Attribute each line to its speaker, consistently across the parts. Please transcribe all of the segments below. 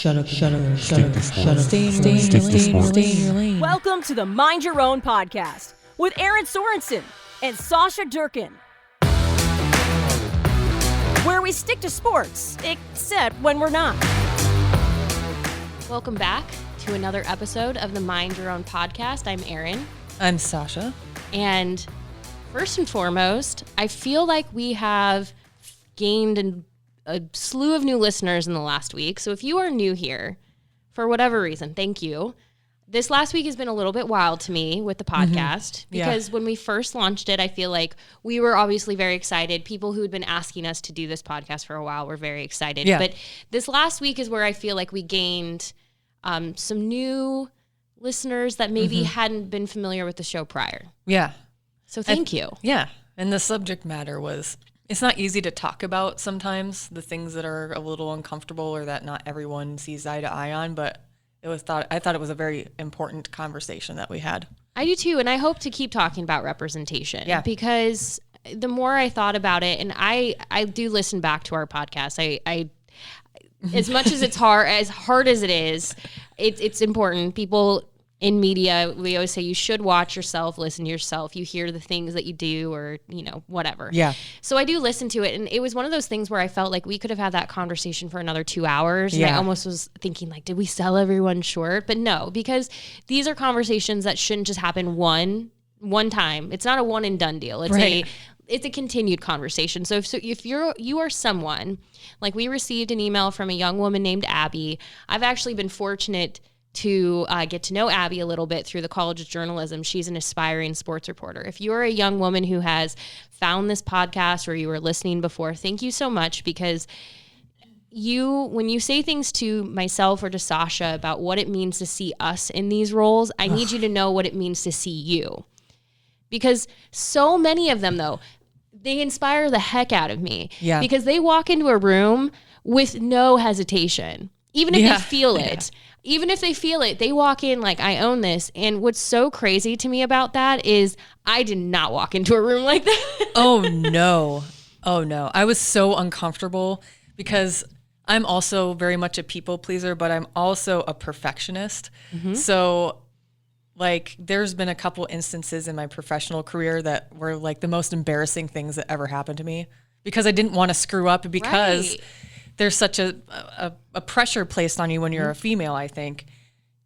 Speaker 1: Stay in your lane.
Speaker 2: Welcome to the Mind Your Own podcast with Aaron Sorensen and Sasha Durkin, where we stick to sports, except when we're not.
Speaker 3: Welcome back to another episode of the Mind Your Own podcast. I'm Aaron.
Speaker 1: I'm Sasha.
Speaker 3: And first and foremost, I feel like we have gained a slew of new listeners in the last week. So if you are new here, for whatever reason, thank you. This last week has been a little bit wild to me with the podcast because when we first launched it, I feel like we were obviously very excited. People who had been asking us to do this podcast for a while were very excited.
Speaker 1: Yeah.
Speaker 3: But this last week is where I feel like we gained some new listeners that maybe hadn't been familiar with the show prior.
Speaker 1: Yeah.
Speaker 3: So thank you.
Speaker 1: Yeah. And the subject matter was, it's not easy to talk about sometimes, the things that are a little uncomfortable or that not everyone sees eye to eye on, but I thought it was a very important conversation that we had.
Speaker 3: I do too, and I hope to keep talking about representation.
Speaker 1: Yeah.
Speaker 3: Because the more I thought about it, and I do listen back to our podcast. I as much as it's hard as it is, it's important. People in media, we always say you should watch yourself, listen to yourself. You hear the things that you do or, whatever.
Speaker 1: Yeah.
Speaker 3: So I do listen to it. And it was one of those things where I felt like we could have had that conversation for another 2 hours.
Speaker 1: Yeah.
Speaker 3: And I almost was thinking like, did we sell everyone short? But no, because these are conversations that shouldn't just happen one time. It's not a one and done deal. It's a continued conversation. So if you are someone, like we received an email from a young woman named Abby. I've actually been fortunate to get to know Abby a little bit through the College of Journalism. She's an aspiring sports reporter. If you are a young woman who has found this podcast or you were listening before, thank you so much, because when you say things to myself or to Sasha about what it means to see us in these roles, I need you to know what it means to see you. Because so many of them, though, they inspire the heck out of me. Yeah. Because they walk into a room with no hesitation. Even if they feel it. Even if they feel it, they walk in like, I own this. And what's so crazy to me about that is I did not walk into a room like that.
Speaker 1: Oh, no. I was so uncomfortable because I'm also very much a people pleaser, but I'm also a perfectionist. So like there's been a couple instances in my professional career that were like the most embarrassing things that ever happened to me because I didn't want to screw up because there's such a pressure placed on you when you're a female, I think,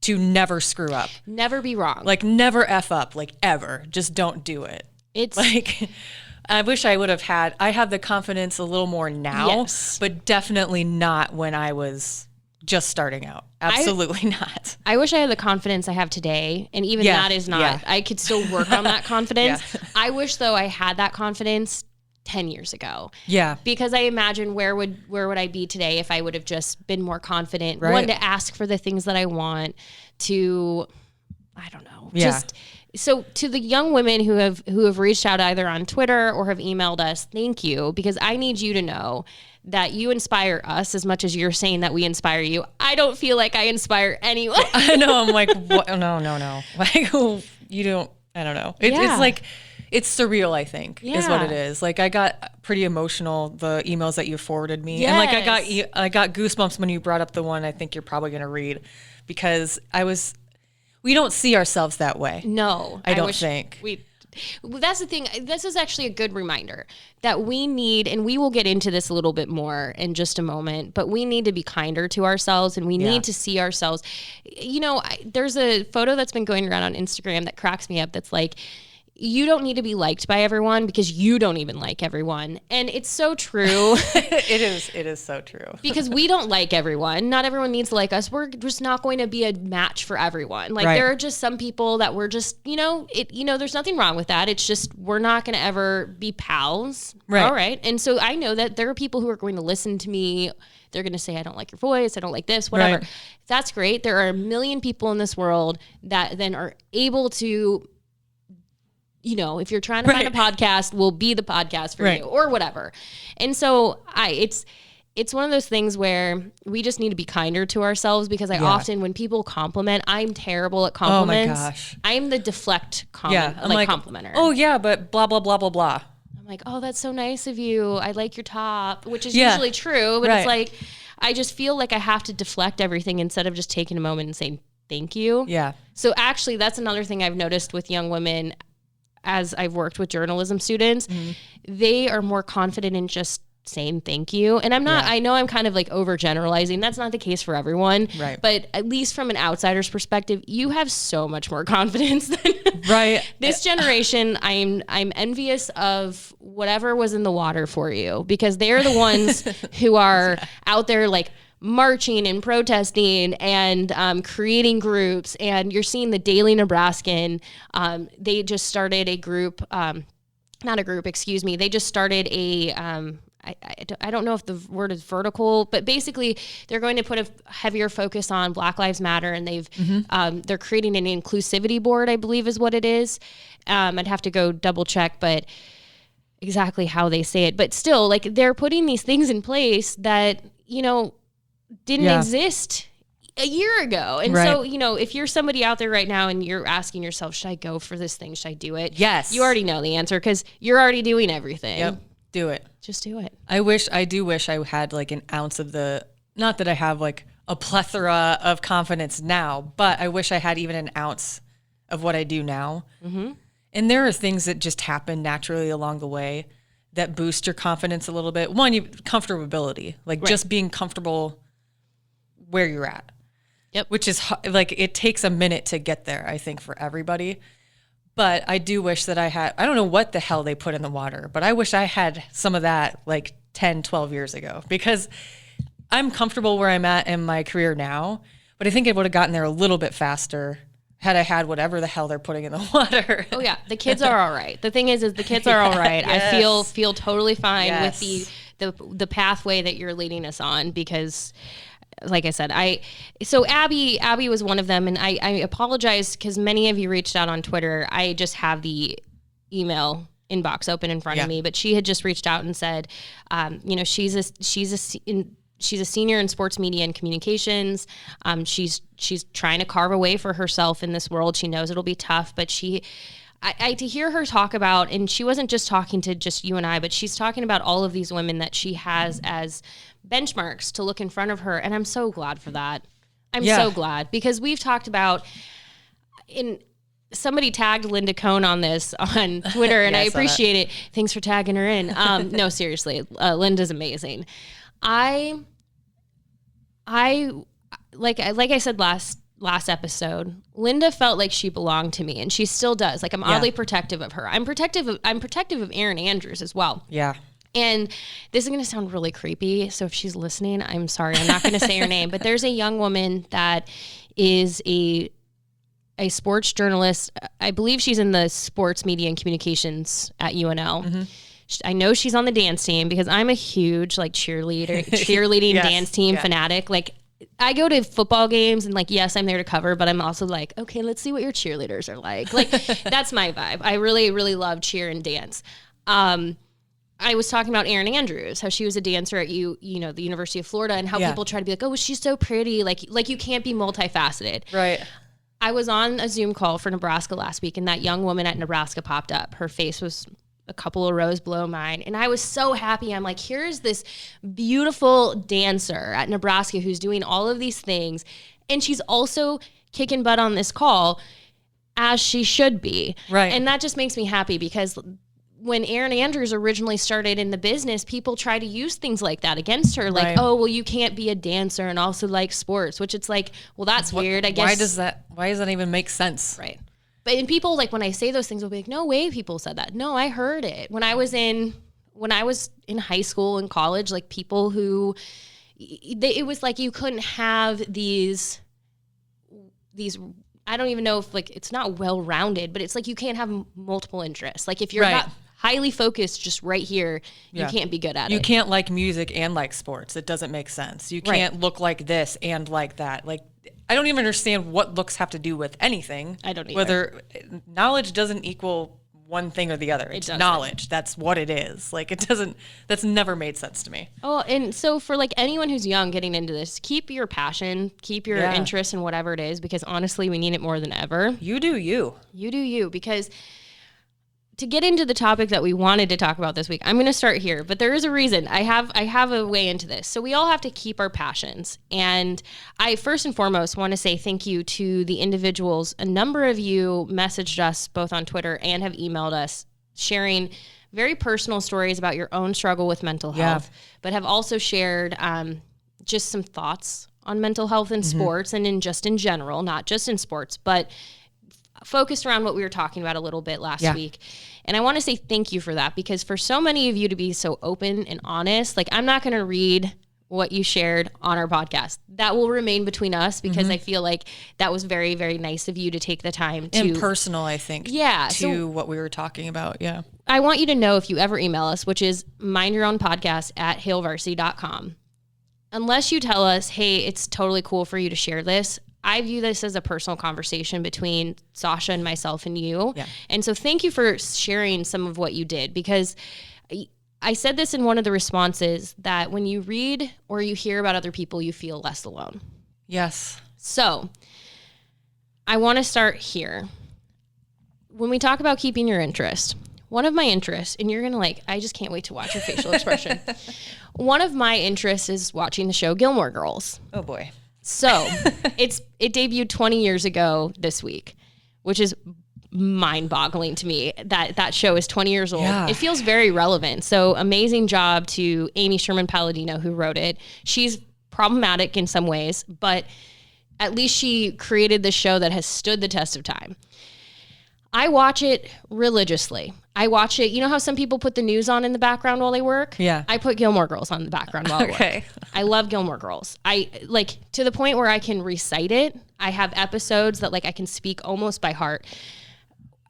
Speaker 1: to never screw up.
Speaker 3: Never be wrong.
Speaker 1: Like never F up, like ever. Just don't do it. It's like, I wish I would have I have the confidence a little more now, but definitely not when I was just starting out. Absolutely not.
Speaker 3: I wish I had the confidence I have today. And even that is not, I could still work on that confidence. I wish though I had that confidence 10 years ago. Yeah. Because I imagine where would I be today if I would have just been more confident, one, to ask for the things that I want, to, I don't know. Yeah. So to the young women who have reached out either on Twitter or have emailed us, thank you, because I need you to know that you inspire us as much as you're saying that we inspire you. I don't feel like I inspire anyone. I know.
Speaker 1: I'm like, what? No. Like, you don't, I don't know. It's like, it's surreal, I think, is what it is. Like, I got pretty emotional, the emails that you forwarded me. Yes. And like, I got goosebumps when you brought up the one I think you're probably going to read, because we don't see ourselves that way.
Speaker 3: No.
Speaker 1: I don't think.
Speaker 3: That's the thing. This is actually a good reminder that we need, and we will get into this a little bit more in just a moment, but we need to be kinder to ourselves, and we need to see ourselves. There's a photo that's been going around on Instagram that cracks me up that's like, you don't need to be liked by everyone because you don't even like everyone. And it's so true.
Speaker 1: It is so true.
Speaker 3: Because we don't like everyone. Not everyone needs to like us. We're just not going to be a match for everyone. Like there are just some people that we're just, there's nothing wrong with that. It's just, we're not going to ever be pals. Right. All right. And so I know that there are people who are going to listen to me. They're going to say, I don't like your voice. I don't like this, whatever. Right. That's great. There are a million people in this world that then are able to, if you're trying to find a podcast, will be the podcast for you or whatever. And so it's one of those things where we just need to be kinder to ourselves, because I often, when people compliment, I'm terrible at compliments. Oh my gosh. I'm the deflect complimenter.
Speaker 1: Oh yeah, but blah, blah, blah, blah, blah.
Speaker 3: I'm like, oh, that's so nice of you. I like your top, which is usually true, but it's like, I just feel like I have to deflect everything instead of just taking a moment and saying thank you.
Speaker 1: Yeah.
Speaker 3: So actually, that's another thing I've noticed with young women as I've worked with journalism students. They are more confident in just saying thank you. And I know I'm kind of like overgeneralizing. That's not the case for everyone.
Speaker 1: Right.
Speaker 3: But at least from an outsider's perspective, you have so much more confidence than this generation. I'm envious of whatever was in the water for you, because they're the ones who are out there like marching and protesting and creating groups. And you're seeing the Daily Nebraskan. They just started a group, they just started a, I don't know if the word is vertical, but basically they're going to put a heavier focus on Black Lives Matter, and they're creating an inclusivity board, I believe is what it is. I'd have to go double check, but exactly how they say it. But still, like, they're putting these things in place that, didn't exist a year ago. And so, if you're somebody out there right now and you're asking yourself, should I go for this thing? Should I do it?
Speaker 1: Yes.
Speaker 3: You already know the answer because you're already doing everything.
Speaker 1: Yep. Do it.
Speaker 3: Just do it.
Speaker 1: I do wish I had like an ounce of not that I have like a plethora of confidence now, but I wish I had even an ounce of what I do now. Mm-hmm. And there are things that just happen naturally along the way that boost your confidence a little bit. One, comfortability, like just being comfortable where you're at.
Speaker 3: Yep.
Speaker 1: Which is like, it takes a minute to get there, I think, for everybody. But I do wish that I don't know what the hell they put in the water, but I wish I had some of that like 10, 12 years ago, because I'm comfortable where I'm at in my career now, but I think it would have gotten there a little bit faster had I had whatever the hell they're putting in the water. Oh
Speaker 3: yeah. The kids are all right. The thing is the kids are all right. Yes. I feel totally fine with the pathway that you're leading us on, because like I said, Abby was one of them, and I apologize because many of you reached out on Twitter. I just have the email inbox open in front of me, but she had just reached out and said, she's a senior in sports media and communications. She's trying to carve a way for herself in this world. She knows it'll be tough, but to hear her talk about, and she wasn't just talking to just you and I, but she's talking about all of these women that she has as benchmarks to look in front of her. And I'm so glad for that. I'm so glad, because we've talked about, somebody tagged Linda Cohn on this on Twitter, and I appreciate it. Thanks for tagging her in. No, seriously, Linda's amazing. Like I said last episode, Linda felt like she belonged to me, and she still does. Like, I'm oddly protective of her. I'm protective of Erin Andrews as well. Yeah. And this is going to sound really creepy, so if she's listening, I'm sorry. I'm not going to say her name, but there's a young woman that is a sports journalist. I believe she's in the sports media and communications at UNL. Mm-hmm. I know she's on the dance team because I'm a huge like cheerleading dance team fanatic. Like, I go to football games and like, yes, I'm there to cover, but I'm also like, okay, let's see what your cheerleaders are like. Like, that's my vibe. I really, really love cheer and dance. I was talking about Erin Andrews, how she was a dancer at the University of Florida, and how people try to be like, oh, she's so pretty. Like you can't be multifaceted. Right. I was on a Zoom call for Nebraska last week, and that young woman at Nebraska popped up. Her face was a couple of rows below mine. And I was so happy. I'm like, here's this beautiful dancer at Nebraska who's doing all of these things. And she's also kicking butt on this call, as she should be. Right. And that just makes me happy, because when Erin Andrews originally started in the business, people try to use things like that against her. Like, oh, well, you can't be a dancer and also like sports, which it's like, well, that's weird. I guess.
Speaker 1: Why does that even make sense?
Speaker 3: Right. But people, like, when I say those things, will be like, no way people said that. No, I heard it. When I was in high school and college, like, people who, it was like you couldn't have these, I don't even know if, like, it's not well-rounded, but it's like you can't have multiple interests. Like, if you're not highly focused just right here, you can't be good at it.
Speaker 1: You can't like music and like sports. It doesn't make sense. You can't look like this and like that. Like, I don't even understand what looks have to do with anything.
Speaker 3: I don't either.
Speaker 1: Whether knowledge doesn't equal one thing or the other. It's knowledge. That's what it is. Like, that's never made sense to me.
Speaker 3: Oh, and so for like anyone who's young getting into this, keep your passion, keep your interest in whatever it is, because honestly, we need it more than ever.
Speaker 1: You do you.
Speaker 3: You do you, because to get into the topic that we wanted to talk about this week, I'm going to start here, but there is a reason. I have a way into this. So we all have to keep our passions. And I first and foremost want to say thank you to the individuals. A number of you messaged us both on Twitter and have emailed us sharing very personal stories about your own struggle with mental health, but have also shared just some thoughts on mental health in sports and in general, not just in sports, but focused around what we were talking about a little bit last week. And I want to say thank you for that, because for so many of you to be so open and honest, like I'm not going to read what you shared on our podcast. That will remain between us, because I feel like that was very, very nice of you to take the time to...
Speaker 1: And personal, I think, to what we were talking about. Yeah.
Speaker 3: I want you to know, if you ever email us, which is mindyourownpodcast@hailvarsity.com, unless you tell us, hey, it's totally cool for you to share this, I view this as a personal conversation between Sasha and myself and you. Yeah. And so thank you for sharing some of what you did, because I said this in one of the responses, that when you read or you hear about other people, you feel less alone.
Speaker 1: Yes.
Speaker 3: So I want to start here. When we talk about keeping your interest, one of my interests, and you're going to I just can't wait to watch your facial expression. One of my interests is watching the show Gilmore Girls.
Speaker 1: Oh boy.
Speaker 3: So it debuted 20 years ago this week, which is mind-boggling to me that show is 20 years old. Yeah. It feels very relevant. So amazing job to Amy Sherman Palladino, who wrote it. She's problematic in some ways, but at least she created this show that has stood the test of time. I watch it religiously. I watch it. You know how some people put the news on in the background while they work?
Speaker 1: Yeah.
Speaker 3: I put Gilmore Girls on the background while I work. I love Gilmore Girls. I to the point where I can recite it. I have episodes that I can speak almost by heart.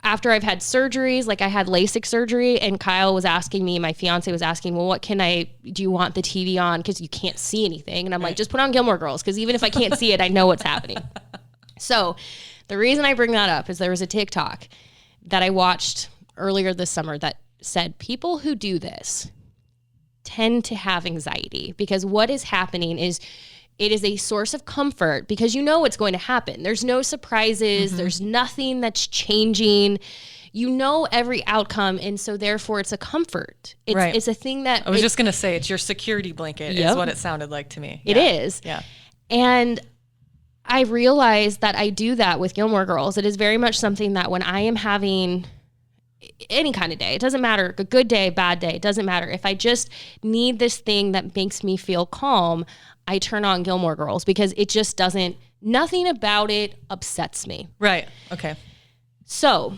Speaker 3: After I've had surgeries, I had LASIK surgery, and Kyle was asking me, my fiance was asking, well, do you want the TV on? Because you can't see anything. And I'm like, just put on Gilmore Girls, because even if I can't see it, I know what's happening. So the reason I bring that up is there was a TikTok that I watched earlier this summer that said people who do this tend to have anxiety, because what is happening is it is a source of comfort, because you know what's going to happen. There's no surprises. There's nothing that's changing. You know every outcome, and so therefore it's a comfort. It's a thing that...
Speaker 1: I was just going to say, it's your security blanket is what it sounded like to me.
Speaker 3: It is.
Speaker 1: Yeah.
Speaker 3: And I realized that I do that with Gilmore Girls. It is very much something that when I am having any kind of day, it doesn't matter, a good day, bad day, it doesn't matter. If I just need this thing that makes me feel calm, I turn on Gilmore Girls, because it just nothing about it upsets me.
Speaker 1: Right. Okay.
Speaker 3: So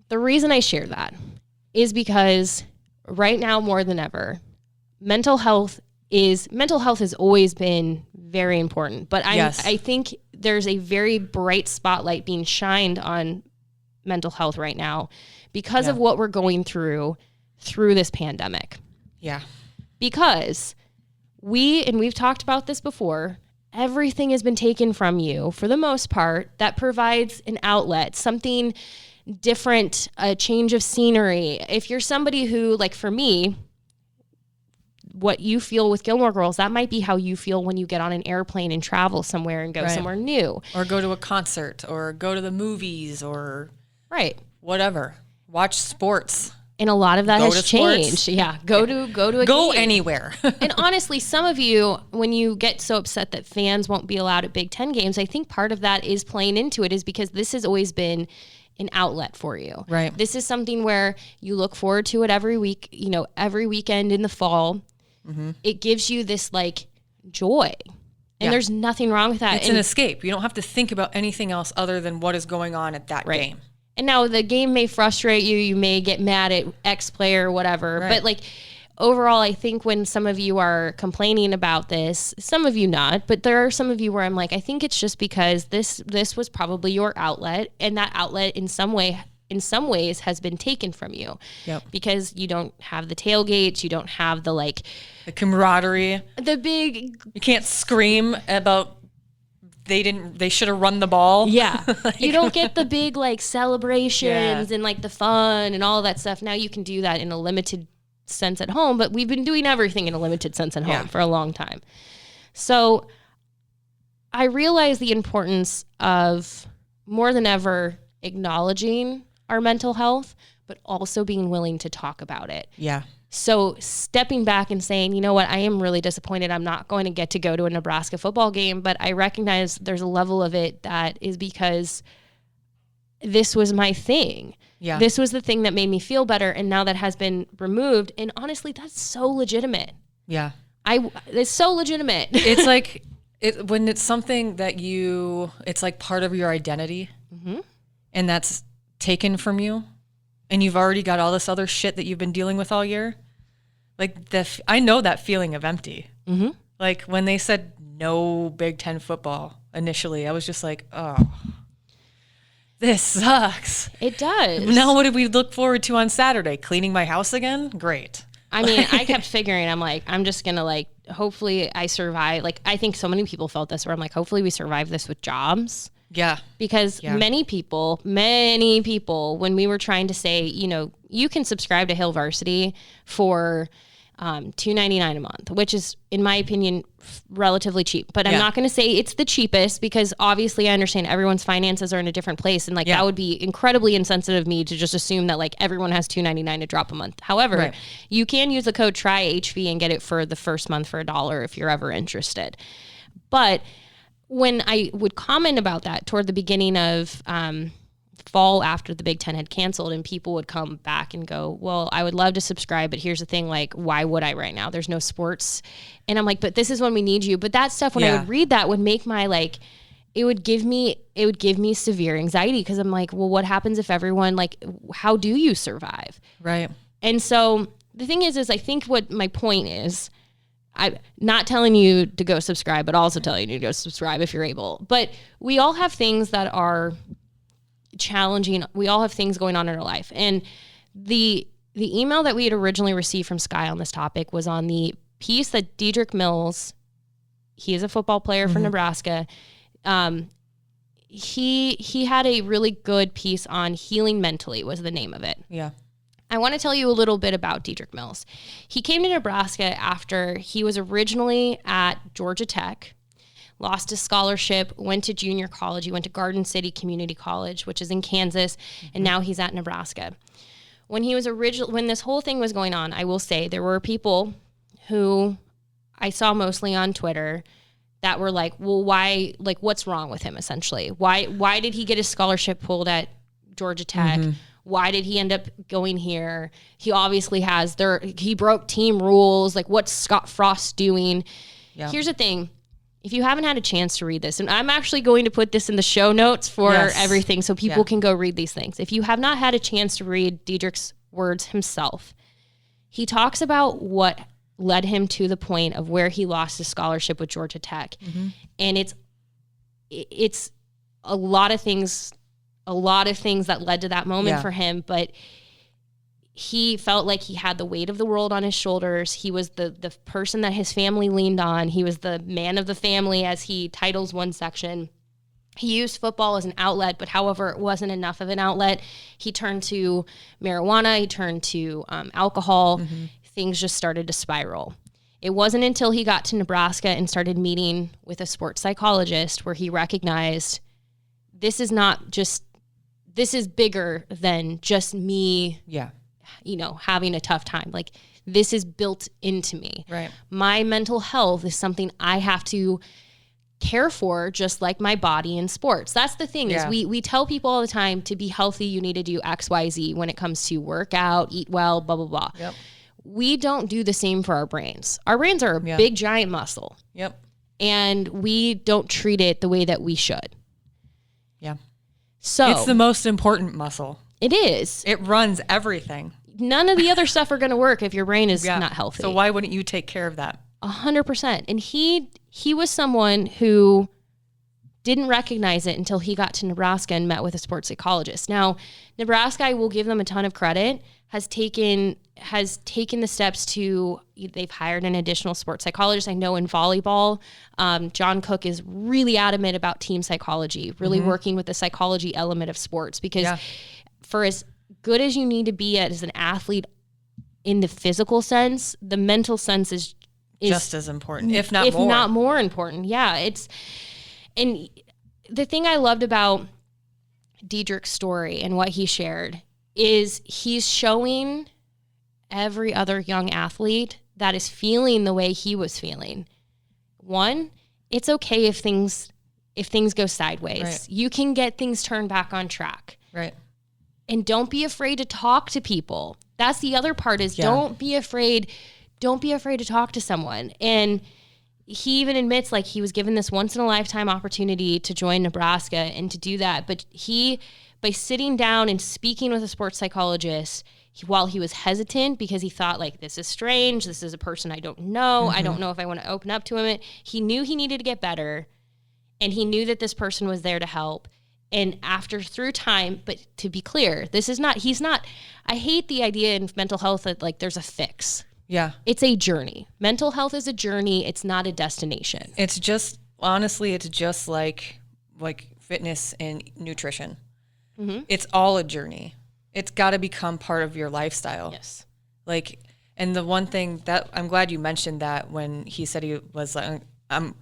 Speaker 3: the reason I share that is because right now more than ever, mental health has always been very important, but I think there's a very bright spotlight being shined on mental health right now because of what we're going through this pandemic.
Speaker 1: Yeah.
Speaker 3: Because we've talked about this before, everything has been taken from you for the most part that provides an outlet, something different, a change of scenery. If you're somebody who, for me, what you feel with Gilmore Girls, that might be how you feel when you get on an airplane and travel somewhere and go somewhere new.
Speaker 1: Or go to a concert, or go to the movies, or whatever. Watch sports.
Speaker 3: And a lot of that has changed. Yeah. Go to a
Speaker 1: Go
Speaker 3: game.
Speaker 1: Anywhere.
Speaker 3: And honestly, some of you, when you get so upset that fans won't be allowed at Big Ten games, I think part of that is playing into it, is because this has always been an outlet for you.
Speaker 1: Right.
Speaker 3: This is something where you look forward to it every week, every weekend in the fall. It gives you this joy. And there's nothing wrong with that.
Speaker 1: It's an escape. You don't have to think about anything else other than what is going on at that game.
Speaker 3: And now the game may frustrate you. You may get mad at X player or whatever. Right. But overall, I think when some of you are complaining about this, some of you not, but there are some of you where I'm I think it's just because this was probably your outlet, and that outlet in some ways has been taken from you.
Speaker 1: Yep.
Speaker 3: Because you don't have the tailgates, you don't have the
Speaker 1: camaraderie. You can't scream about they should have run the ball.
Speaker 3: Yeah. You don't get the big celebrations and the fun and all that stuff. Now you can do that in a limited sense at home, but we've been doing everything in a limited sense at home for a long time. So I realize the importance of, more than ever, acknowledging our mental health, but also being willing to talk about it.
Speaker 1: Yeah.
Speaker 3: So stepping back and saying, you know what, I am really disappointed. I'm not going to go to a Nebraska football game, but I recognize there's a level of it that is because this was my thing.
Speaker 1: Yeah.
Speaker 3: This was the thing that made me feel better. And now that has been removed. And honestly, that's so legitimate.
Speaker 1: Yeah.
Speaker 3: It's so legitimate.
Speaker 1: It's like when it's something that it's like part of your identity, and that's taken from you, and you've already got all this other shit that you've been dealing with all year. Like I know that feeling of empty. Like when they said no Big Ten football initially, I was just like, oh, this sucks.
Speaker 3: It does.
Speaker 1: Now what did we look forward to on Saturday? Cleaning my house again? Great.
Speaker 3: I mean, I kept figuring, I'm like, I'm just going to like, hopefully I survive. Like, I think so many people felt this where I'm like, hopefully we survive this with jobs.
Speaker 1: Yeah.
Speaker 3: Because many people, when we were trying to say, you know, you can subscribe to Hill Varsity for $2.99 a month, which is, in my opinion, relatively cheap. But I'm not going to say it's the cheapest because obviously I understand everyone's finances are in a different place. And like that would be incredibly insensitive of me to just assume that like everyone has $2.99 to drop a month. However, you can use the code TRYHV and get it for the first month for $1 if you're ever interested. But when I would comment about that toward the beginning of fall after the Big Ten had canceled, and people would come back and go, well, I would love to subscribe, but here's the thing, like, why would I right now? There's no sports. And I'm like, but this is when we need you. But that stuff, when I would read that, would make my like, it would give me severe anxiety because I'm like, well, what happens if everyone, like, how do you survive?
Speaker 1: Right.
Speaker 3: And so the thing is I think what my point is, I'm not telling you to go subscribe, but also telling you to go subscribe if you're able. But we all have things that are challenging. We all have things going on in our life. And the email that we had originally received from Sky on this topic was on the piece that Dedrick Mills, he is a football player for Nebraska. He had a really good piece on healing mentally was the name of it.
Speaker 1: Yeah.
Speaker 3: I want to tell you a little bit about Dedrick Mills. He came to Nebraska after he was originally at Georgia Tech, lost his scholarship, went to junior college. He went to Garden City Community College, which is in Kansas, and now he's at Nebraska. When this whole thing was going on, I will say there were people who I saw mostly on Twitter that were like, well, why, like, what's wrong with him, essentially? Why did he get his scholarship pulled at Georgia Tech? Why did he end up going here? He obviously he broke team rules. Like, what's Scott Frost doing? Yeah. Here's the thing. If you haven't had a chance to read this, and I'm actually going to put this in the show notes for everything so people can go read these things. If you have not had a chance to read Dedrick's words himself, he talks about what led him to the point of where he lost his scholarship with Georgia Tech. And it's a lot of things that led to that moment for him, but he felt like he had the weight of the world on his shoulders. He was the person that his family leaned on. He was the man of the family, as he titles one section. He used football as an outlet, but however, it wasn't enough of an outlet. He turned to marijuana. He turned to alcohol. Things just started to spiral. It wasn't until he got to Nebraska and started meeting with a sports psychologist where he recognized this is bigger than just me, having a tough time. Like, this is built into me. Right. My mental health is something I have to care for, just like my body in sports. That's the thing is we tell people all the time, to be healthy, you need to do X, Y, Z when it comes to work out, eat well, blah, blah, blah. Yep. We don't do the same for our brains. Our brains are a big, giant muscle. Yep. And we don't treat it the way that we should. Yeah. So
Speaker 1: it's the most important muscle.
Speaker 3: It is.
Speaker 1: It runs everything.
Speaker 3: None of the other stuff are going to work if your brain is not healthy.
Speaker 1: So why wouldn't you take care of that?
Speaker 3: 100%. And he was someone who didn't recognize it until he got to Nebraska and met with a sports psychologist. Now, Nebraska, I will give them a ton of credit, has taken the steps to, they've hired an additional sports psychologist. I know in volleyball, John Cook is really adamant about team psychology, really working with the psychology element of sports, because for as good as you need to be as an athlete in the physical sense, the mental sense is
Speaker 1: just as important, if not
Speaker 3: more important. Yeah. And the thing I loved about Dedrick's story and what he shared is he's showing every other young athlete that is feeling the way he was feeling. One, it's okay if things go sideways.
Speaker 1: Right.
Speaker 3: You can get things turned back on track.
Speaker 1: Right.
Speaker 3: And don't be afraid to talk to people. That's the other part is don't be afraid to talk to someone. And he even admits like he was given this once in a lifetime opportunity to join Nebraska and to do that. But by sitting down and speaking with a sports psychologist, while he was hesitant because he thought like, this is strange. This is a person I don't know. I don't know if I want to open up to him. He knew he needed to get better. And he knew that this person was there to help. And through time, but to be clear, I hate the idea in mental health that like there's a fix.
Speaker 1: Yeah.
Speaker 3: It's a journey. Mental health is a journey. It's not a destination.
Speaker 1: It's just, honestly, it's just like fitness and nutrition. Mm-hmm. It's all a journey. It's got to become part of your lifestyle.
Speaker 3: Yes.
Speaker 1: Like, and the one thing that I'm glad you mentioned that when he said he was like, I'm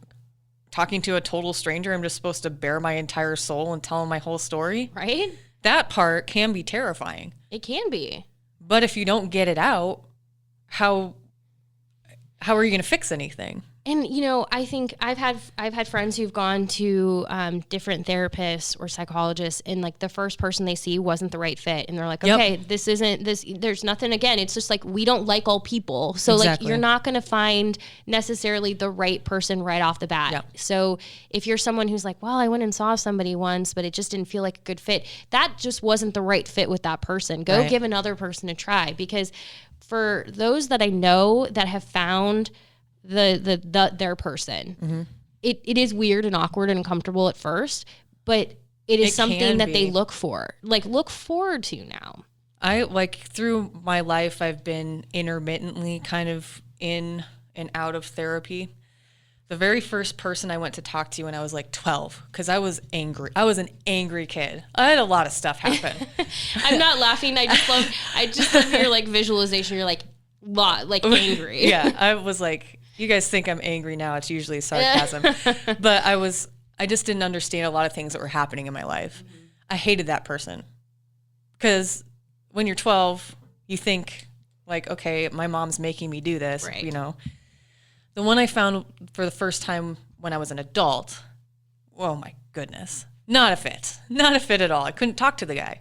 Speaker 1: talking to a total stranger, I'm just supposed to bare my entire soul and tell him my whole story.
Speaker 3: Right?
Speaker 1: That part can be terrifying.
Speaker 3: It can be.
Speaker 1: But if you don't get it out, how are you going to fix anything?
Speaker 3: And, you know, I think I've had friends who've gone to different therapists or psychologists, and like the first person they see wasn't the right fit. And they're like, okay, there's nothing, again, it's just like, we don't like all people. So like, you're not going to find necessarily the right person right off the bat. Yep. So if you're someone who's like, well, I went and saw somebody once, but it just didn't feel like a good fit, that just wasn't the right fit with that person. Go give another person a try. Because for those that I know that have found their person, mm-hmm. it is weird and awkward and uncomfortable at first, but it is something that they look forward to now.
Speaker 1: I through my life, I've been intermittently kind of in and out of therapy. The very first person I went to talk to when I was like 12, because I was angry. I was an angry kid. I had a lot of stuff happen.
Speaker 3: I'm not laughing. I just love your like visualization. You're like angry.
Speaker 1: Yeah, I was like, you guys think I'm angry now. It's usually sarcasm. But I just didn't understand a lot of things that were happening in my life. Mm-hmm. I hated that person. Because when you're 12, you think like, okay, my mom's making me do this, right. You know. The one I found for the first time when I was an adult, oh my goodness, not a fit at all. I couldn't talk to the guy.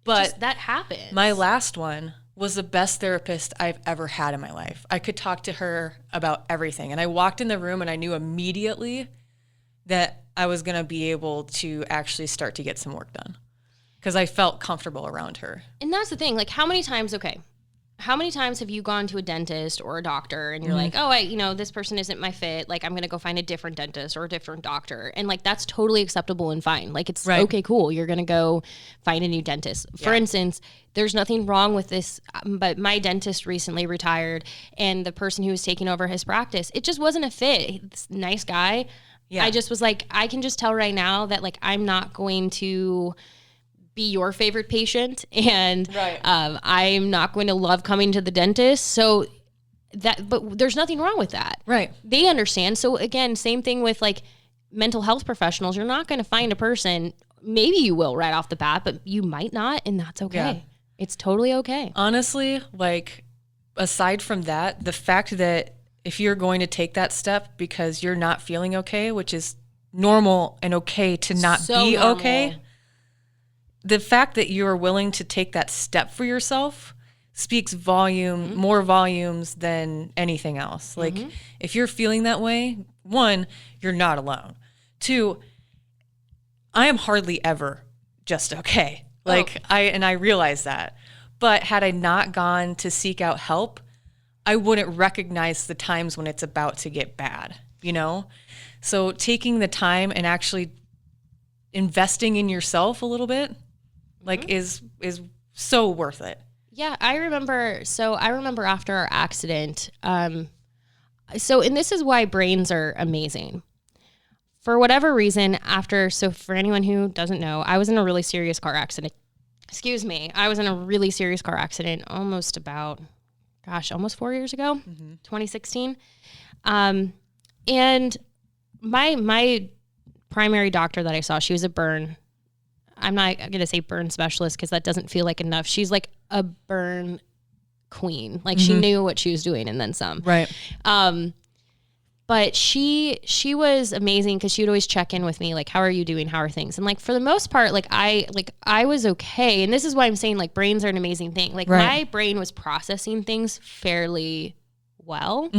Speaker 1: But
Speaker 3: that happens.
Speaker 1: My last one was the best therapist I've ever had in my life. I could talk to her about everything. And I walked in the room and I knew immediately that I was going to be able to actually start to get some work done because I felt comfortable around her. And
Speaker 3: that's the thing. Like, how many times have you gone to a dentist or a doctor and you're mm-hmm. like, oh, this person isn't my fit. Like, I'm going to go find a different dentist or a different doctor. And like, that's totally acceptable and fine. Like, it's okay, cool. You're going to go find a new dentist. Yeah. For instance, there's nothing wrong with this, but my dentist recently retired and the person who was taking over his practice, it just wasn't a fit. This nice guy. Yeah. I just was like, I can just tell right now that like, I'm not going to be your favorite patient, and I'm not going to love coming to the dentist. But there's nothing wrong with that.
Speaker 1: Right.
Speaker 3: They understand. So again, same thing with like mental health professionals. You're not going to find a person, maybe you will right off the bat, but you might not, and that's okay. Yeah. It's totally okay.
Speaker 1: Honestly, like aside from that, the fact that if you're going to take that step because you're not feeling okay, which is normal and okay to not be normal. Okay. The fact that you are willing to take that step for yourself speaks mm-hmm. more volumes than anything else. Like, mm-hmm. if you're feeling that way, one, you're not alone. Two, I am hardly ever just okay. Like, I realize that. But had I not gone to seek out help, I wouldn't recognize the times when it's about to get bad, you know? So taking the time and actually investing in yourself a little bit, like mm-hmm. is so worth it.
Speaker 3: Yeah, I remember after our accident, and this is why brains are amazing. For whatever reason, for anyone who doesn't know, I was in a really serious car accident. I was in a really serious car accident almost 4 years ago, mm-hmm. 2016. And my primary doctor that I saw, she was a burn I'm not going to say burn specialist because that doesn't feel like enough. She's like a burn queen. Like she knew what she was doing and then some.
Speaker 1: Right.
Speaker 3: But she was amazing because she would always check in with me, like, how are you doing? How are things? And like, for the most part, I was okay. And this is why I'm saying like brains are an amazing thing. Like my brain was processing things fairly well.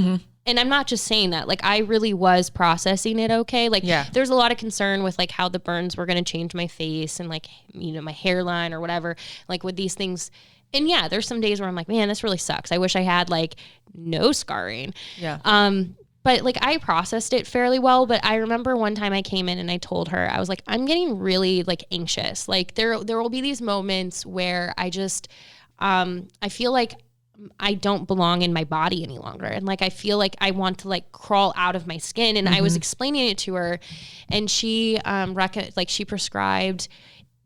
Speaker 3: And I'm not just saying that, like, I really was processing it okay. Like there's a lot of concern with like how the burns were going to change my face and like, you know, my hairline or whatever, like with these things. And yeah, there's some days where I'm like, man, this really sucks. I wish I had like no scarring. But like I processed it fairly well. But I remember one time I came in and I told her, I was like, I'm getting really like anxious. Like there will be these moments where I just, I feel like I don't belong in my body any longer. And like, I feel like I want to like crawl out of my skin. And I was explaining it to her, and she, she prescribed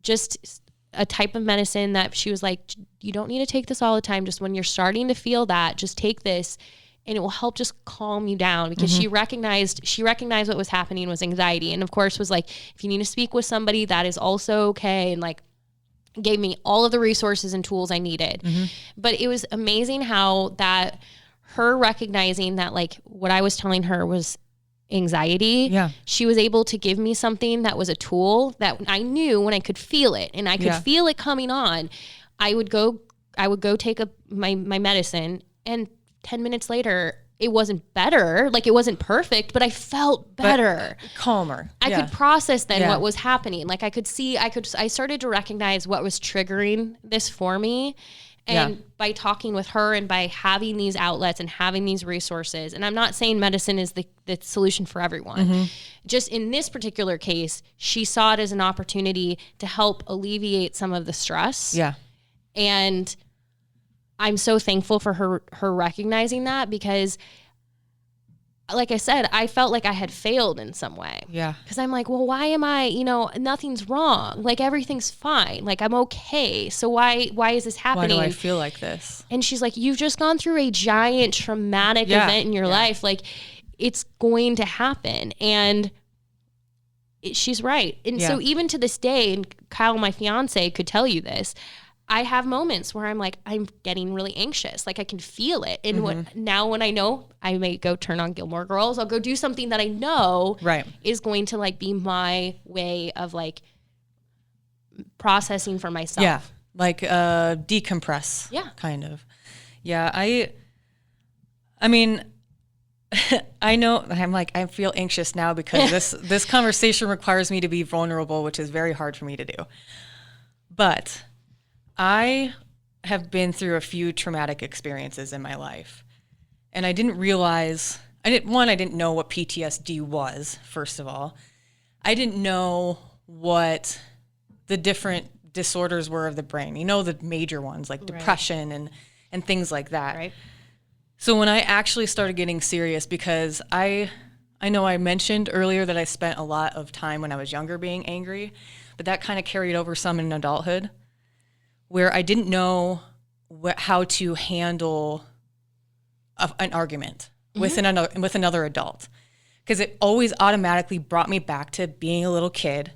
Speaker 3: just a type of medicine that she was like, you don't need to take this all the time. Just when you're starting to feel that, just take this. And it will help just calm you down, because she recognized what was happening was anxiety. And of course was like, if you need to speak with somebody, that is also okay. And like gave me all of the resources and tools I needed. But it was amazing how that her recognizing that like what I was telling her was anxiety. She was able to give me something that was a tool that I knew when I could feel it, and I could feel it coming on. I would go take my medicine, and 10 minutes later, it wasn't better. Like it wasn't perfect, but I felt better.
Speaker 1: But calmer.
Speaker 3: I could process then what was happening. Like I started to recognize what was triggering this for me. And by talking with her and by having these outlets and having these resources, and I'm not saying medicine is the solution for everyone. Just in this particular case, she saw it as an opportunity to help alleviate some of the stress. And I'm so thankful for her recognizing that, because like I said, I felt like I had failed in some way. Because I'm like, well, why am I, nothing's wrong. Like everything's fine. Like I'm okay. So why is this happening?
Speaker 1: Why do I feel like this?
Speaker 3: And she's like, you've just gone through a giant traumatic event in your life. Like it's going to happen. And she's right. And so even to this day, and Kyle, my fiance, could tell you this, I have moments where I'm like, I'm getting really anxious. Like I can feel it. And now when I know, I may go turn on Gilmore Girls. I'll go do something that I know is going to like be my way of like processing for myself.
Speaker 1: Like decompress. Kind of. I mean, I know I'm like, I feel anxious now because this conversation requires me to be vulnerable, which is very hard for me to do. But I have been through a few traumatic experiences in my life, and I didn't realize, I didn't know what PTSD was, first of all. I didn't know what the different disorders were of the brain, the major ones like depression and things like that. So when I actually started getting serious, because I know I mentioned earlier that I spent a lot of time when I was younger being angry, but that kind of carried over some in adulthood, where I didn't know how to handle an argument with another adult, because it always automatically brought me back to being a little kid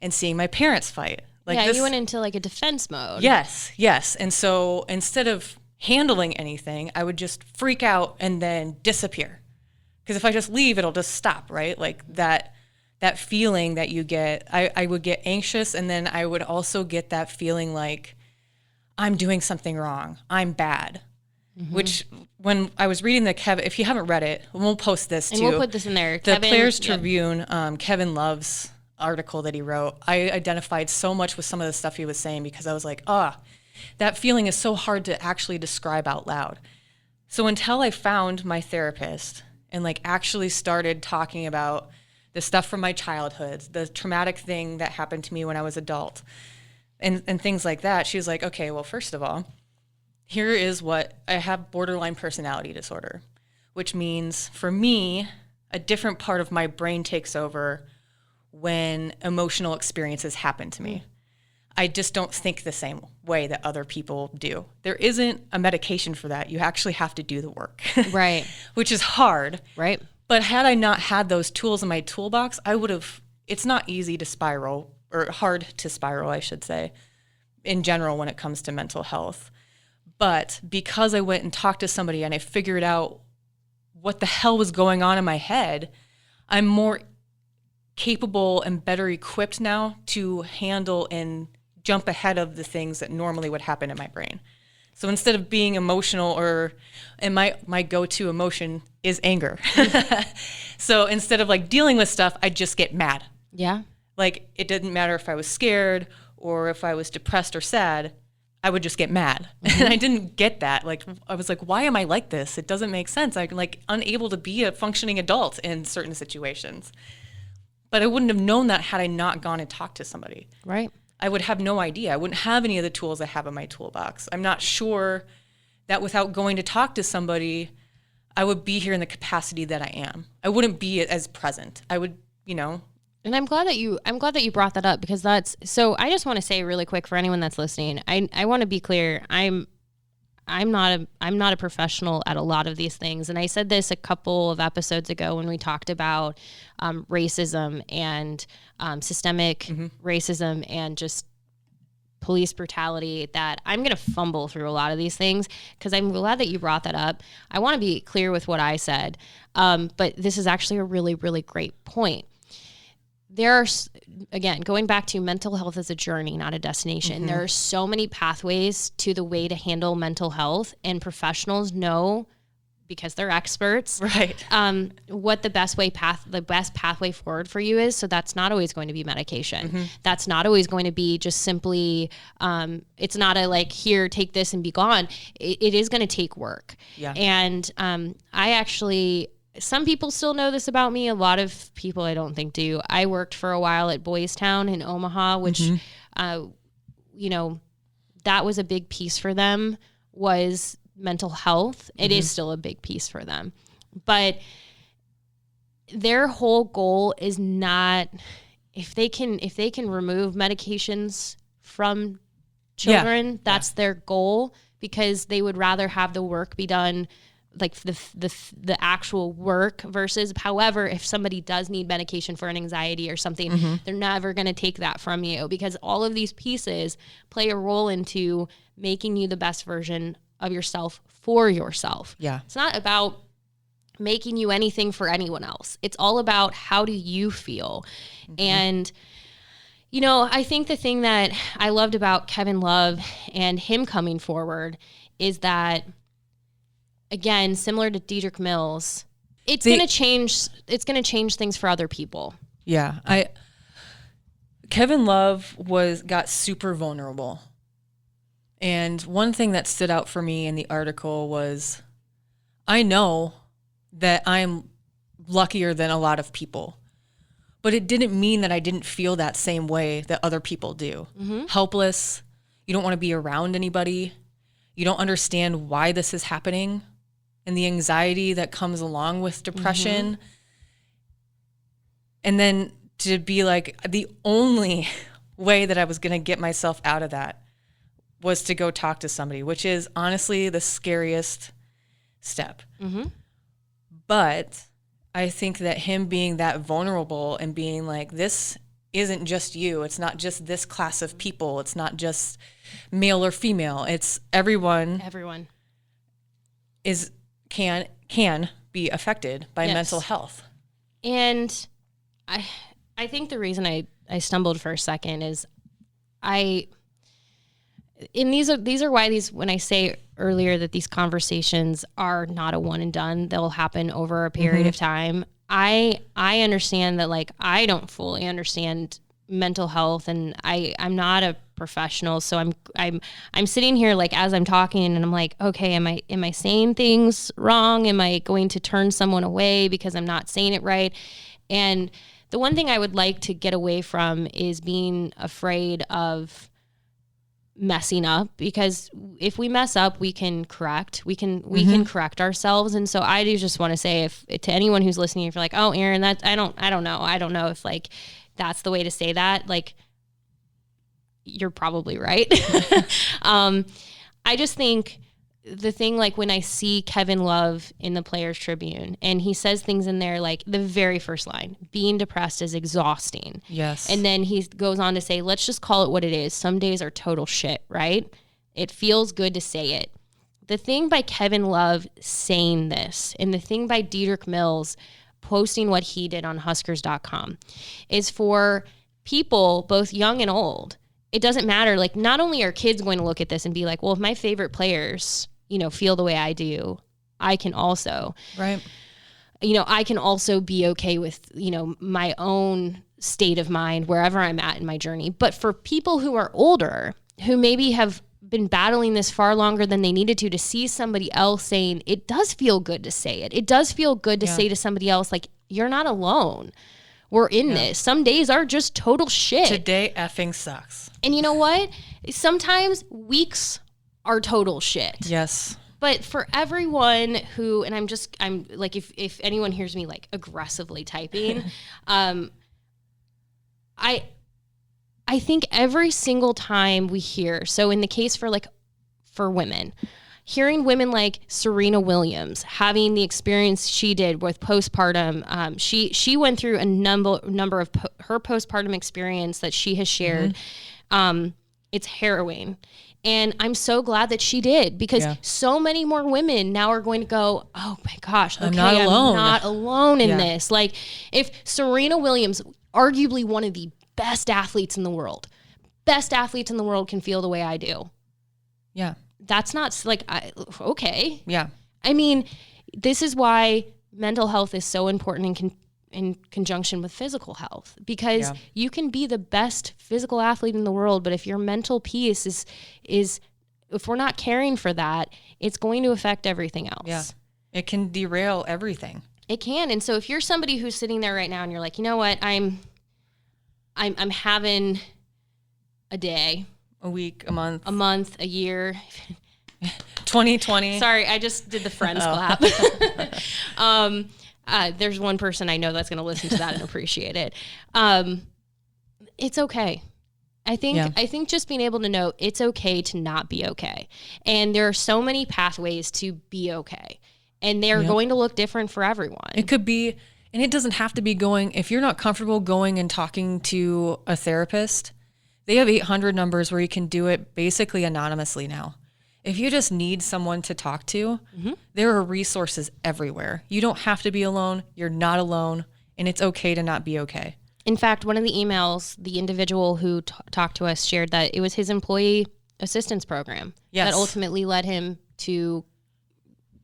Speaker 1: and seeing my parents fight.
Speaker 3: You went into like a defense mode.
Speaker 1: Yes. And so instead of handling anything, I would just freak out and then disappear, because if I just leave, it'll just stop, right? Like that feeling that you get, I would get anxious, and then I would also get that feeling like I'm doing something wrong. I'm bad. Which, when I was reading the Kevin, if you haven't read it, we'll post this too.
Speaker 3: And we'll put this in there.
Speaker 1: The Players Tribune, Kevin Love's article that he wrote, I identified so much with some of the stuff he was saying, because I was like, that feeling is so hard to actually describe out loud. So until I found my therapist and like actually started talking about the stuff from my childhood, the traumatic thing that happened to me when I was adult, and things like that, she was like, okay, well, first of all, here is what I have: borderline personality disorder, which means for me, a different part of my brain takes over when emotional experiences happen to me. I just don't think the same way that other people do. There isn't a medication for that. You actually have to do the work. Which is hard. But had I not had those tools in my toolbox, it's not easy to spiral or hard to spiral, I should say, in general when it comes to mental health. But because I went and talked to somebody and I figured out what the hell was going on in my head, I'm more capable and better equipped now to handle and jump ahead of the things that normally would happen in my brain. So instead of being emotional, and my go-to emotion is anger. So instead of like dealing with stuff, I just get mad.
Speaker 3: Yeah.
Speaker 1: Like it didn't matter if I was scared or if I was depressed or sad, I would just get mad. And I didn't get that. Like I was like, why am I like this? It doesn't make sense. I'm like unable to be a functioning adult in certain situations. But I wouldn't have known that had I not gone and talked to somebody.
Speaker 3: Right.
Speaker 1: I would have no idea. I wouldn't have any of the tools I have in my toolbox. I'm not sure that without going to talk to somebody, I would be here in the capacity that I am. I wouldn't be as present. I would,
Speaker 3: And I'm glad that you brought that up, because so I just want to say really quick for anyone that's listening, I want to be clear. I'm not a professional at a lot of these things. And I said this a couple of episodes ago when we talked about racism and systemic racism and just police brutality, that I'm going to fumble through a lot of these things, because I'm glad that you brought that up. I want to be clear with what I said. But this is actually a really, really great point. There are, again, going back to mental health as a journey, not a destination. There are so many pathways to the way to handle mental health, and professionals know, because they're experts,
Speaker 1: right,
Speaker 3: what the best pathway forward for you is. So that's not always going to be medication. That's not always going to be just simply, it's not a like, here, take this and be gone. It is going to take work.
Speaker 1: Yeah.
Speaker 3: And some people still know this about me. A lot of people I don't think do. I worked for a while at Boys Town in Omaha, which, that was a big piece for them, was mental health. It is still a big piece for them. But their whole goal is not, if they can remove medications from children, that's their goal, because they would rather have the work be done, like the actual work, versus, however, if somebody does need medication for an anxiety or something, they're never going to take that from you, because all of these pieces play a role into making you the best version of yourself for yourself.
Speaker 1: Yeah.
Speaker 3: It's not about making you anything for anyone else. It's all about, how do you feel? And I think the thing that I loved about Kevin Love and him coming forward is that, again, similar to Diedrich Mills, it's going to change things for other people.
Speaker 1: Yeah. Kevin Love got super vulnerable. And one thing that stood out for me in the article was, I know that I'm luckier than a lot of people, but it didn't mean that I didn't feel that same way that other people do. Helpless. You don't want to be around anybody. You don't understand why this is happening, and the anxiety that comes along with depression. And then to be like, the only way that I was going to get myself out of that was to go talk to somebody, which is honestly the scariest step. But I think that him being that vulnerable and being like, this isn't just you. It's not just this class of people. It's not just male or female. It's everyone.
Speaker 3: Everyone
Speaker 1: can be affected by mental health.
Speaker 3: And I think the reason I stumbled for a second is these are why when I say earlier that these conversations are not a one and done, they'll happen over a period of time. I understand that, like, I don't fully understand mental health, and I'm not a professional, so I'm sitting here, like, as I'm talking, and I'm like, okay, am I saying things wrong? Am I going to turn someone away because I'm not saying it right? And the one thing I would like to get away from is being afraid of messing up, because if we mess up, we can correct. We can correct ourselves. And so I do just want to say, if to anyone who's listening, if you're like, oh, Erin, that I don't know if, like, that's the way to say that, like, you're probably right. I just think the thing, like when I see Kevin Love in the Players Tribune and he says things in there, like the very first line, being depressed is exhausting.
Speaker 1: Yes.
Speaker 3: And then he goes on to say, let's just call it what it is. Some days are total shit, right? It feels good to say it. The thing by Kevin Love saying this and the thing by Diedrich Mills posting what he did on Huskers.com is for people, both young and old. It doesn't matter. Like, not only are kids going to look at this and be like, well, if my favorite players, feel the way I do, I can also.
Speaker 1: Right.
Speaker 3: I can also be okay with, my own state of mind wherever I'm at in my journey. But for people who are older, who maybe have been battling this far longer than they needed to see somebody else saying, it does feel good to say it. It does feel good to say to somebody else, like, you're not alone. We're in this. Some days are just total shit.
Speaker 1: Today effing sucks.
Speaker 3: And you know what? Sometimes weeks are total shit.
Speaker 1: Yes.
Speaker 3: But for everyone who, and I'm like, if anyone hears me like aggressively typing, I think every single time we hear, so in the case for women, hearing women like Serena Williams having the experience she did with postpartum, she went through a number of her postpartum experience that she has shared. It's harrowing. And I'm so glad that she did, because so many more women now are going to go, oh my gosh, okay, I'm not alone in this. Like, if Serena Williams, arguably one of the best athletes in the world can feel the way I do. Yeah. That's not like, okay. Yeah. I mean, this is why mental health is so important in conjunction with physical health, because you can be the best physical athlete in the world, but if your mental peace is if we're not caring for that, it's going to affect everything else.
Speaker 1: Yeah. It can derail everything.
Speaker 3: It can. And so if you're somebody who's sitting there right now and you're like, you know what, I'm having a day,
Speaker 1: a week, a month,
Speaker 3: a year,
Speaker 1: 2020.
Speaker 3: Sorry, I just did the Friends clap. There's one person I know that's going to listen to that and appreciate it. It's okay. I think just being able to know it's okay to not be okay. And there are so many pathways to be okay. And they're going to look different for everyone.
Speaker 1: It could be, and it doesn't have to be going, if you're not comfortable going and talking to a therapist, they have 800 numbers where you can do it basically anonymously now. If you just need someone to talk to, there are resources everywhere. You don't have to be alone. You're not alone. And it's okay to not be okay.
Speaker 3: In fact, one of the emails, the individual who talked to us shared that it was his employee assistance program that ultimately led him to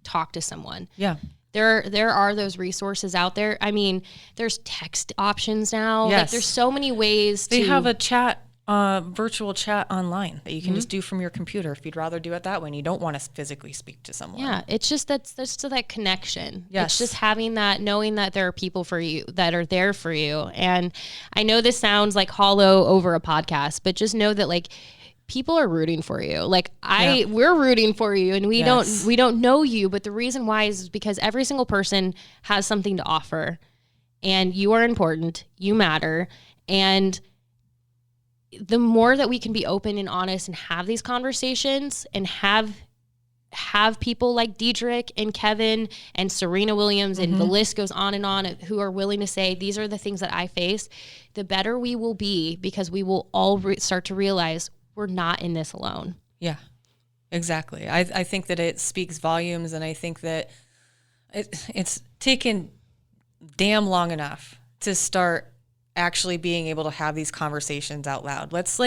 Speaker 3: talk to someone. Yeah. There are those resources out there. I mean, there's text options now. Yes. Like, there's so many ways
Speaker 1: They have a chat, virtual chat online that you can just do from your computer if you'd rather do it that way and you don't want to physically speak to someone.
Speaker 3: Yeah, it's just that's that connection. Yes. It's just having that, knowing that there are people for you that are there for you. And I know this sounds like hollow over a podcast, but just know that, like, people are rooting for you. Like, we're rooting for you, and we don't know you, but the reason why is because every single person has something to offer, and you are important, you matter, and the more that we can be open and honest and have these conversations and have people like Diedrich and Kevin and Serena Williams and the list goes on who are willing to say, these are the things that I face, the better we will be, because we will all start to realize we're not in this alone. Yeah, exactly. I think that it speaks volumes, and I think that it's taken damn long enough to start actually being able to have these conversations out loud. Let's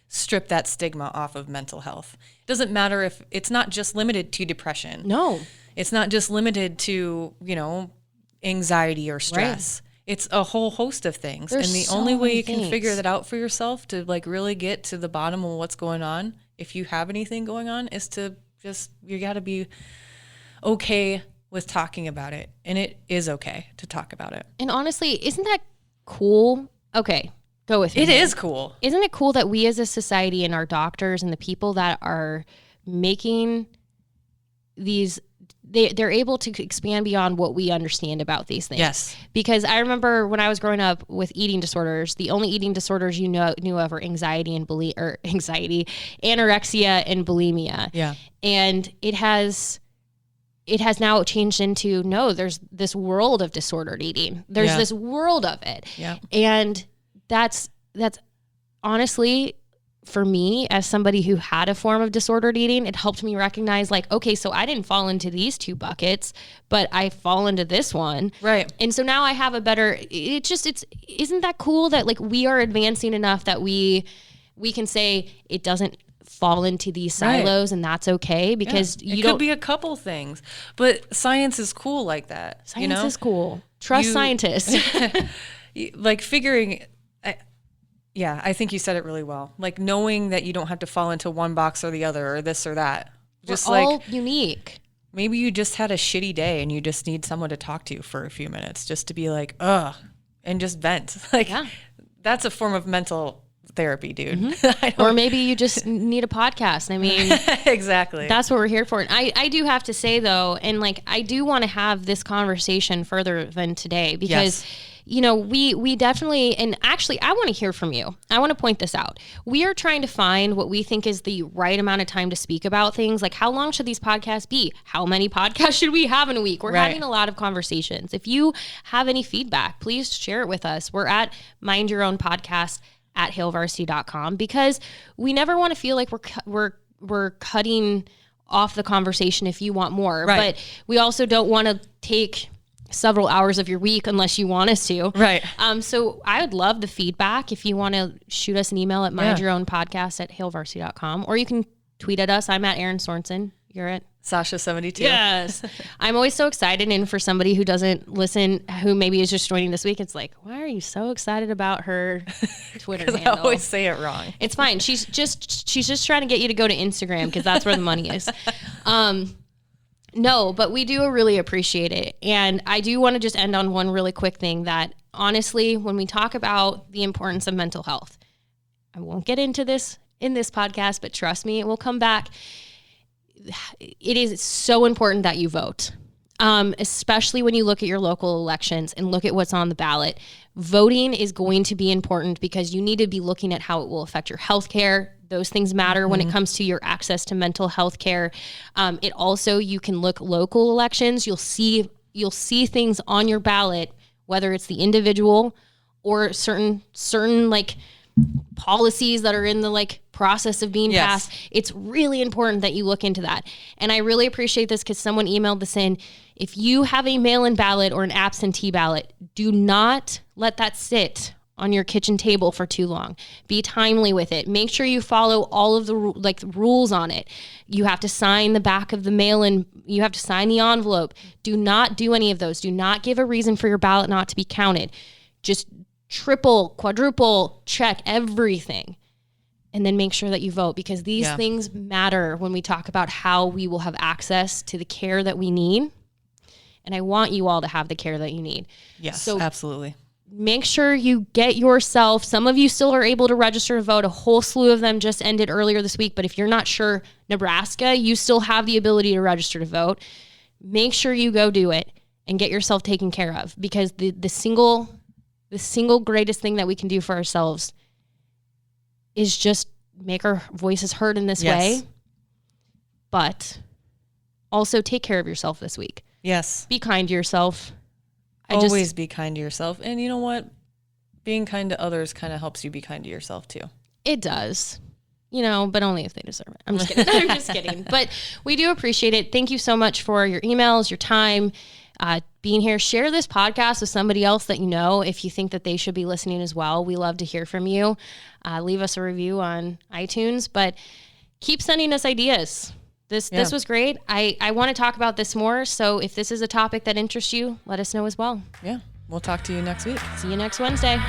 Speaker 3: strip that stigma off of mental health. It doesn't matter if it's not just limited to depression. No. It's not just limited to, anxiety or stress. Right. It's a whole host of things. There's and the only way you can figure that out for yourself to really get to the bottom of what's going on, if you have anything going on, is to you got to be okay with talking about it. And it is okay to talk about it. And honestly, isn't that cool? Okay, go with me. It is cool. Isn't it cool that we as a society and our doctors and the people that are making these they're able to expand beyond what we understand about these things.
Speaker 1: Yes.
Speaker 3: Because I remember when I was growing up with eating disorders, the only eating disorders knew of are anxiety, anorexia, and bulimia.
Speaker 1: Yeah.
Speaker 3: And it has now changed into, no, there's this world of disordered eating. There's this world of it.
Speaker 1: Yeah.
Speaker 3: And that's honestly, for me, as somebody who had a form of disordered eating, it helped me recognize, like, okay, so I didn't fall into these 2 buckets, but I fall into this one.
Speaker 1: Right.
Speaker 3: And so now I have a better, isn't that cool that, like, we are advancing enough that we can say it doesn't fall into these silos, and that's okay, because
Speaker 1: it could be a couple things, but science is cool like that.
Speaker 3: Science is cool. Trust scientists.
Speaker 1: Like figuring, I think you said it really well. Like knowing that you don't have to fall into one box or the other or this or that. Just
Speaker 3: We're all unique.
Speaker 1: Maybe you just had a shitty day and you just need someone to talk to for a few minutes just to be like, ugh, and just vent. Like that's a form of mental therapy, dude.
Speaker 3: Mm-hmm. Or maybe you just need a podcast. I mean,
Speaker 1: exactly.
Speaker 3: That's what we're here for. And I do have to say though, and like, I do want to have this conversation further than today, because you know, we definitely, and actually I want to hear from you. I want to point this out. We are trying to find what we think is the right amount of time to speak about things. Like, how long should these podcasts be? How many podcasts should we have in a week? We're having a lot of conversations. If you have any feedback, please share it with us. We're at Mind Your Own Podcast at hailvarsity.com, because we never want to feel like we're cutting off the conversation if you want more. But we also don't want to take several hours of your week unless you want us to.
Speaker 1: Right.
Speaker 3: So I would love the feedback. If you want to shoot us an email at mindyourownpodcast at hailvarsity.com, or you can tweet at us. I'm at Erin Sorensen. You're at
Speaker 1: Sasha72.
Speaker 3: Yes. I'm always so excited. And for somebody who doesn't listen, who maybe is just joining this week, it's like, why are you so excited about her Twitter handle?
Speaker 1: Because I always say it wrong.
Speaker 3: It's fine. She's just trying to get you to go to Instagram, because that's where the money is. No, but we do really appreciate it. And I do want to just end on one really quick thing, that honestly, when we talk about the importance of mental health, I won't get into this in this podcast, but trust me, it will come back. It is so important that you vote, especially when you look at your local elections and look at what's on the ballot. Voting is going to be important, because you need to be looking at how it will affect your health care. Those things matter when it comes to your access to mental health care. It also, you can look local elections. You'll see things on your ballot, whether it's the individual or certain like policies that are in the like process of being passed. It's really important that you look into that. And I really appreciate this, because someone emailed this in. If you have a mail-in ballot or an absentee ballot, do not let that sit on your kitchen table for too long. Be timely with it. Make sure you follow all of the rules on it. You have to sign the back of the mail-in. You have to sign the envelope. Do not do any of those. Do not give a reason for your ballot not to be counted. Just triple, quadruple check everything, and then make sure that you vote, because these things matter when we talk about how we will have access to the care that we need. And I want you all to have the care that you need.
Speaker 1: Yes,
Speaker 3: so
Speaker 1: absolutely.
Speaker 3: Make sure you get yourself, some of you still are able to register to vote. A whole slew of them just ended earlier this week. But if you're not sure, Nebraska, you still have the ability to register to vote. Make sure you go do it and get yourself taken care of, because the single greatest thing that we can do for ourselves is just make our voices heard in this way. But also take care of yourself this week.
Speaker 1: Yes.
Speaker 3: Be kind to yourself.
Speaker 1: Always be kind to yourself. And you know what? Being kind to others kind of helps you be kind to yourself too.
Speaker 3: It does. You know, but only if they deserve it. I'm just kidding. I'm just kidding. But we do appreciate it. Thank you so much for your emails, your time, being here. Share this podcast with somebody else that you know, if you think that they should be listening as well. We love to hear from you. Leave us a review on iTunes, but keep sending us ideas. This was great. I want to talk about this more. So if this is a topic that interests you, let us know as well.
Speaker 1: Yeah. We'll talk to you next week.
Speaker 3: See you next Wednesday.